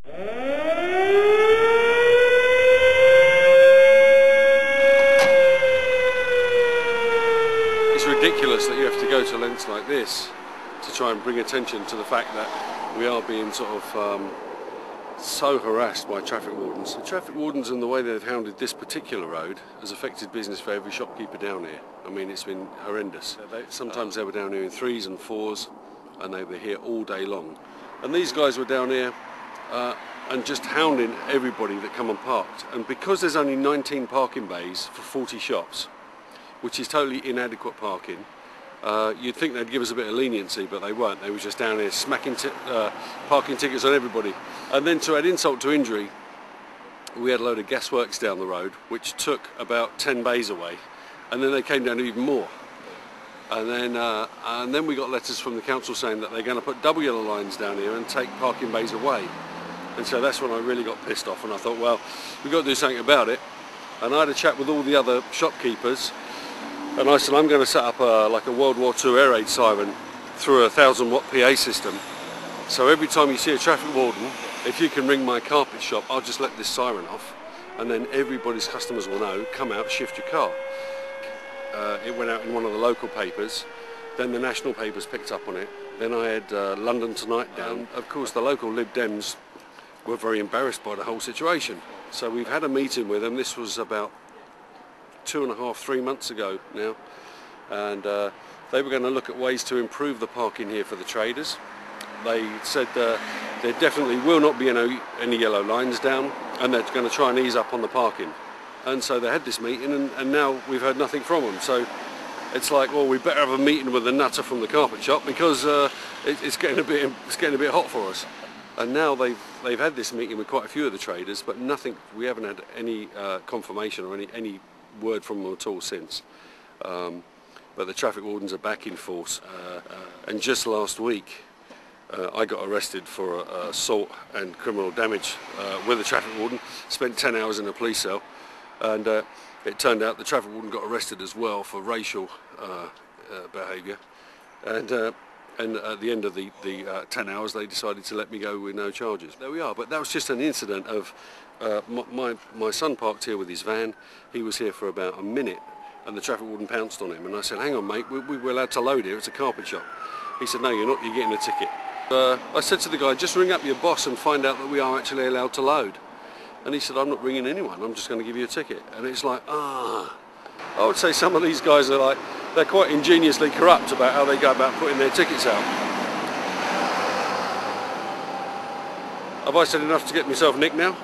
It's ridiculous that you have to go to lengths like this to try and bring attention to the fact that we are being sort of so harassed by traffic wardens. The traffic wardens and the way they've hounded this particular road has affected business for every shopkeeper down here. I mean, it's been horrendous. Sometimes they were down here in 3s and 4s and they were here all day long. And these guys were down here and just hounding everybody that come and parked. And because there's only 19 parking bays for 40 shops, which is totally inadequate parking, you'd think they'd give us a bit of leniency, but they weren't. They were just down here smacking parking tickets on everybody. And then to add insult to injury, we had a load of gasworks down the road, which took about 10 bays away, and then they came down even more. And then we got letters from the council saying that they're going to put double yellow lines down here and take parking bays away. And so that's when I really got pissed off, and I thought, well, we've got to do something about it. And I had a chat with all the other shopkeepers, and I said, I'm going to set up like a World War II air raid siren through a 1000-watt PA system. So every time you see a traffic warden, if you can ring my carpet shop, I'll just let this siren off, and then everybody's customers will know, come out, shift your car. It went out in one of the local papers, then the national papers picked up on it, then I had London Tonight down. Of course, the local Lib Dems were very embarrassed by the whole situation. So we've had a meeting with them. This was about 2.5, 3 months ago now, and they were going to look at ways to improve the parking here for the traders. They said there definitely will not be any yellow lines down, and they're going to try and ease up on the parking. And so they had this meeting, and now we've heard nothing from them. So it's like, well, we better have a meeting with the nutter from the carpet shop, because it's getting a bit hot for us. And now they've had this meeting with quite a few of the traders, but nothing. We haven't had any confirmation or any word from them at all since. But the traffic wardens are back in force. And just last week, I got arrested for assault and criminal damage with a traffic warden. Spent 10 hours in a police cell, and it turned out the traffic warden got arrested as well for racial behaviour. And at the end of the 10 hours, they decided to let me go with no charges. There we are. But that was just an incident of my son parked here with his van. He was here for about a minute, and the traffic warden pounced on him. And I said, hang on, mate, we're allowed to load here. It's a carpet shop. He said, no, you're not. You're getting a ticket. I said to the guy, just ring up your boss and find out that we are actually allowed to load. And he said, I'm not ringing anyone. I'm just going to give you a ticket. And it's like, I would say some of these guys are like, they're quite ingeniously corrupt about how they go about putting their tickets out. Have I said enough to get myself nicked now?